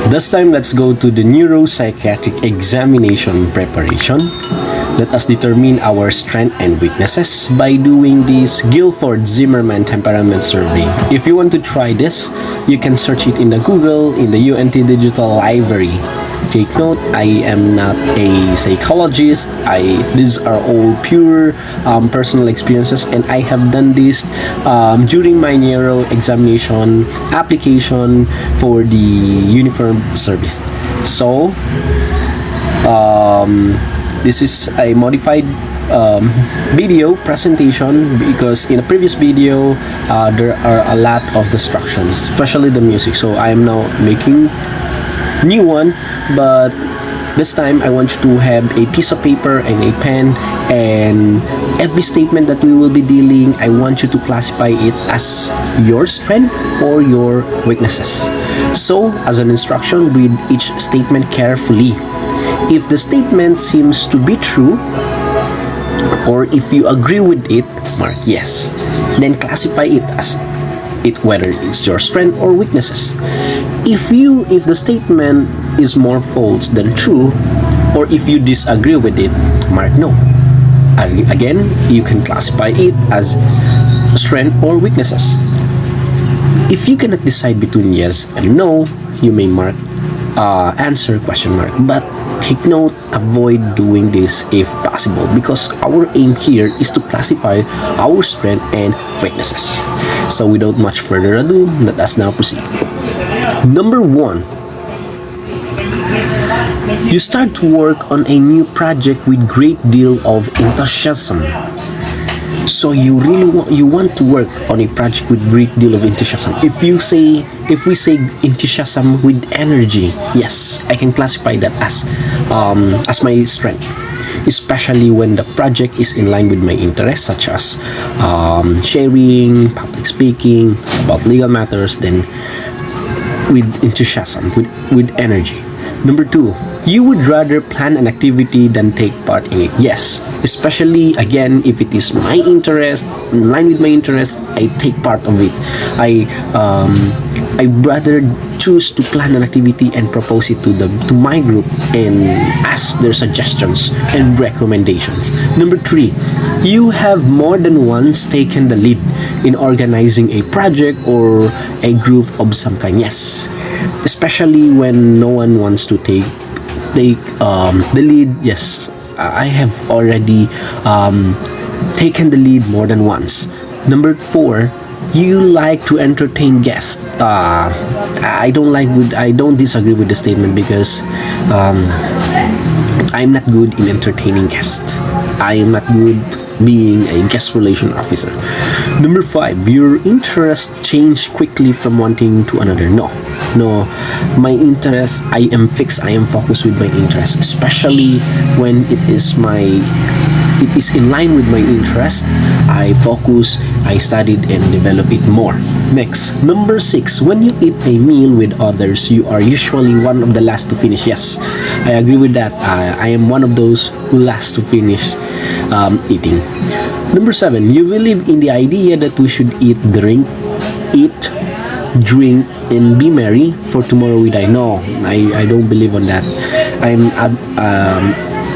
This time, let's go to the Neuro-Psychiatric examination preparation. Let us determine our strengths and weaknesses by doing this Guilford-Zimmerman temperament survey. If you want to try this, you can search it in the Google, in the UNT Digital Library. Take note, I am not a psychologist. These are all pure personal experiences, and I have done this during my neuro examination application for the uniform service. So, this is a modified video presentation because in a previous video there are a lot of distractions, especially the music. So I am now making new one, but this time I want you to have a piece of paper and a pen, and every statement that we will be dealing, I want you to classify it as your strength or your weaknesses. So as an instruction, read each statement carefully. If the statement seems to be true, or if you agree with it, mark yes. Then classify it as whether it's your strength or weaknesses. If the statement is more false than true, or if you disagree with it, mark no. Again, you can classify it as strength or weaknesses. If you cannot decide between yes and no, you may mark answer question mark. But take note, avoid doing this if possible, because our aim here is to classify our strength and weaknesses. So without much further ado, let us now proceed. Number 1. You start to work on a new project with great deal of enthusiasm. So you want to work on a project with great deal of enthusiasm. If we say enthusiasm with energy, yes, I can classify that as my strength, especially when the project is in line with my interests, such as sharing, public speaking about legal matters. Then with enthusiasm, with energy. Number 2, you would rather plan an activity than take part in it. Yes, especially again if it is my interest, in line with my interest, I take part of it. I rather choose to plan an activity and propose it to my group and ask their suggestions and recommendations. Number 3, you have more than once taken the lead in organizing a project or a group of some kind. Yes, especially when no one wants to take the lead. Yes, I have already taken the lead more than once. Number 4, you like to entertain guests. I don't disagree with the statement, because I'm not good in entertaining guests. I am not good being a guest relation officer. Number 5, your interests change quickly from one thing to another. No, my interest, I am fixed, I am focused with my interest, especially when it is in line with my interest. I focus, I studied and develop it more. Next, number 6, when you eat a meal with others, you are usually one of the last to finish. Yes, I agree with that. I am one of those who last to finish eating. Number 7, you believe in the idea that we should eat, drink, and be merry, for tomorrow we die. No, I don't believe on that.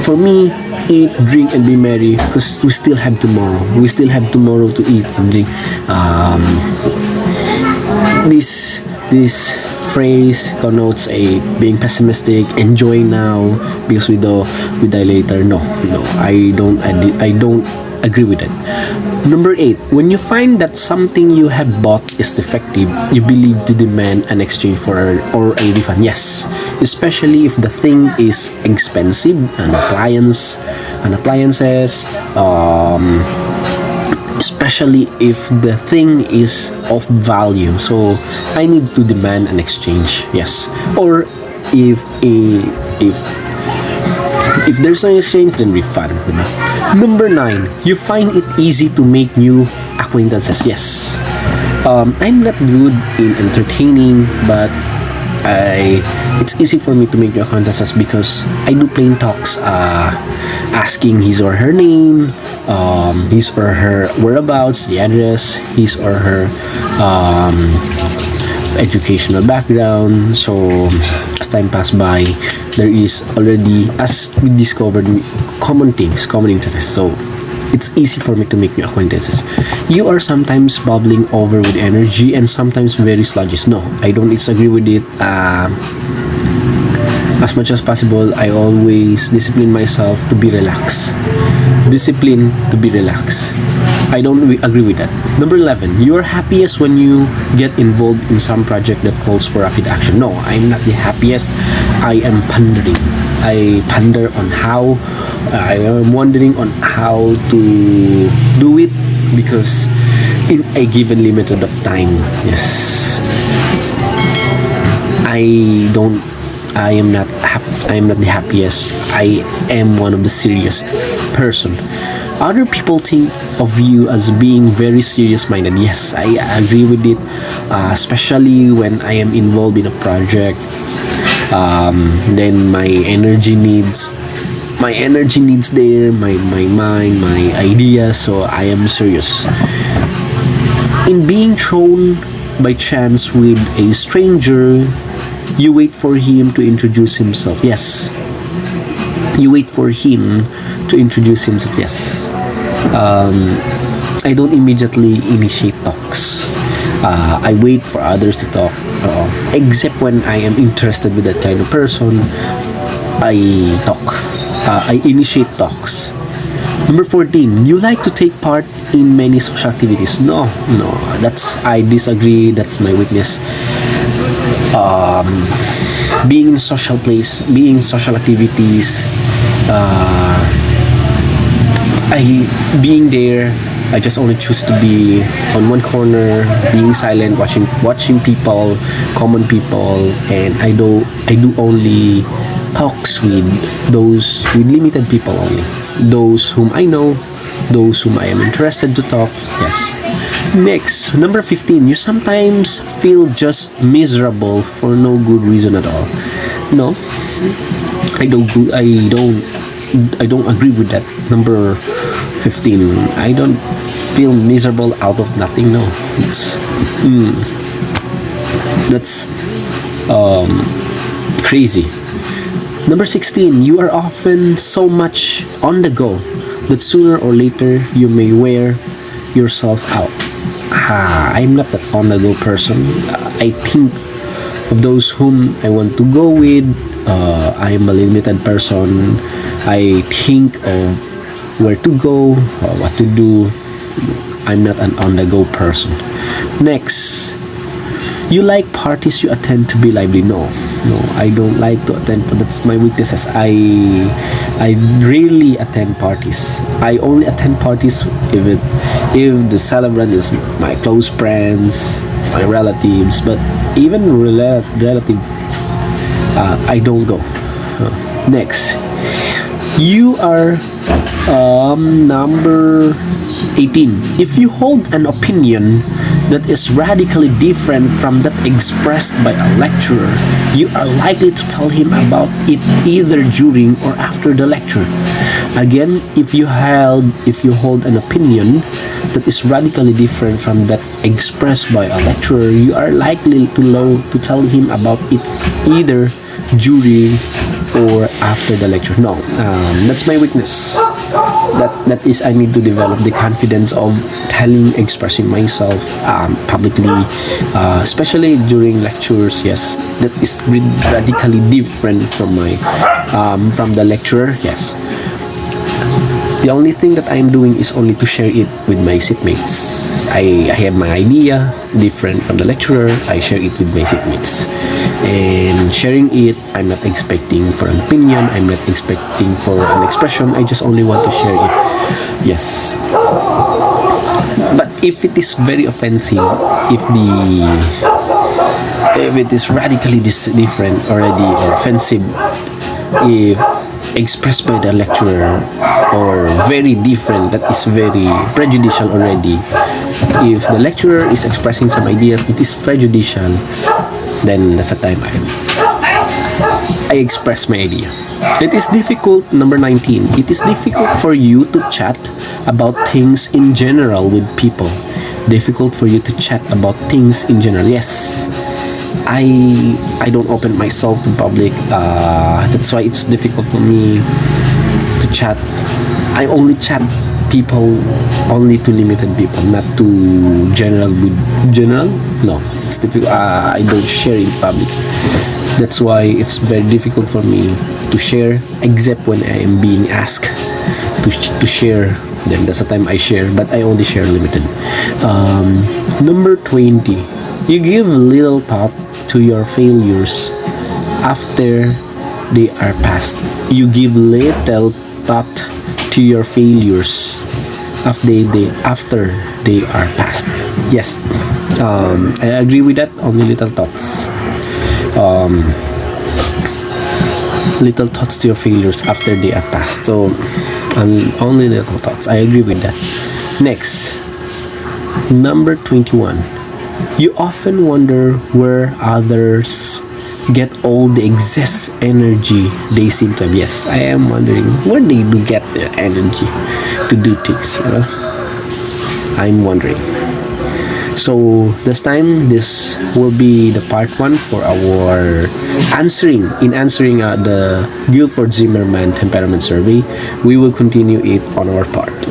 For me, eat, drink, and be merry, because we still have tomorrow. We still have tomorrow to eat and drink. This phrase connotes a being pessimistic, enjoy now because we die later. No, I don't agree with that. Number 8, when you find that something you have bought is defective, you believe to demand an exchange or a refund. Yes, especially if the thing is expensive, appliances, especially if the thing is of value. So I need to demand an exchange. Yes, or if there's an exchange, then refund. Number 9, you find it easy to make new acquaintances. Yes, I'm not good in entertaining, but it's easy for me to make new acquaintances because I do plain talks, asking his or her name, his or her whereabouts, the address, his or her educational background. So as time passed by, there is already, as we discovered, common things, common interests. So it's easy for me to make new acquaintances. You are sometimes bubbling over with energy and sometimes very sluggish. No, I don't disagree with it. As much as possible, I always discipline myself to be relaxed. Discipline to be relaxed. I don't agree with that. Number 11, you are happiest when you get involved in some project that calls for rapid action. No, I'm not the happiest. I am pondering. I ponder on how, I am wondering on how to do it, because in a given limited of time, yes, I am not the happiest. I am one of the serious person. Other people think of you as being very serious-minded. Yes, I agree with it, especially when I am involved in a project. Then my energy needs there, my mind, my ideas. So I am serious. In being thrown by chance with a stranger, you wait for him to introduce himself. Yes, you wait for him to introduce himself. Yes. I don't immediately initiate talks. I wait for others to talk, except when I am interested with that kind of person. I talk. I initiate talks. Number 14, you like to take part in many social activities. No, I disagree. That's my weakness. Being in social place, being in social activities, being there, I just only choose to be on one corner, being silent, watching people, common people, and I do only talks with those, with limited people only, those whom I know, those whom I am interested to talk. Yes. Next, number 15, you sometimes feel just miserable for no good reason at all. No, I don't agree with that. Number 15, I don't feel miserable out of nothing. No, that's crazy. Number 16, you are often so much on the go that sooner or later you may wear yourself out. I'm not that on the go person. I think of those whom I want to go with. I am a limited person. I think of where to go, what to do. I'm not an on the go person. Next, you like parties you attend to be lively. No, I don't like to attend. That's my weaknesses. I rarely attend parties. I only attend parties if the celebrant is my close friends, my relatives. But even relative, I don't go. Next, you are number 18. If you hold an opinion that is radically different from that expressed by a lecturer, you are likely to tell him about it either during or after the lecture. Again, if you hold an opinion that is radically different from that expressed by a lecturer, you are likely to tell him about it either during or after the lecture. No, that's my weakness. That is, I need to develop the confidence of expressing myself publicly, especially during lectures. Yes, that is radically different from from the lecturer. Yes, the only thing that I'm doing is only to share it with my seatmates. I have my idea different from the lecturer. I share it with my seatmates, and sharing it, I'm not expecting for an opinion, I'm not expecting for an expression. I just only want to share it. Yes, but if it is very offensive, if it is radically different already or offensive, if expressed by the lecturer, or very different, that is very prejudicial already. If the lecturer is expressing some ideas that is prejudicial, then that's the time I express my idea. It is difficult. Number 19, it is difficult for you to chat about things in general with people. Difficult for you to chat about things in general. Yes, I don't open myself to public. That's why it's difficult for me to chat. I only chat people only to limited people, not to general. No, it's difficult. I don't share in public. That's why it's very difficult for me to share, except when I am being asked to share. Then that's the time I share, but I only share limited. Number 20, you give little thought to your failures after they are past. You give little thought to your failures after they are past. Yes, I agree with that. Only little thoughts. Little thoughts to your failures after they are past. So, only little thoughts. I agree with that. Next, number 21. You often wonder where others get all the excess energy they seem to have. Yes, I am wondering where they do get their energy to do things. I'm wondering. So this time, this will be the part 1 for our answering the Guilford-Zimmerman temperament survey. We will continue it on our part 2.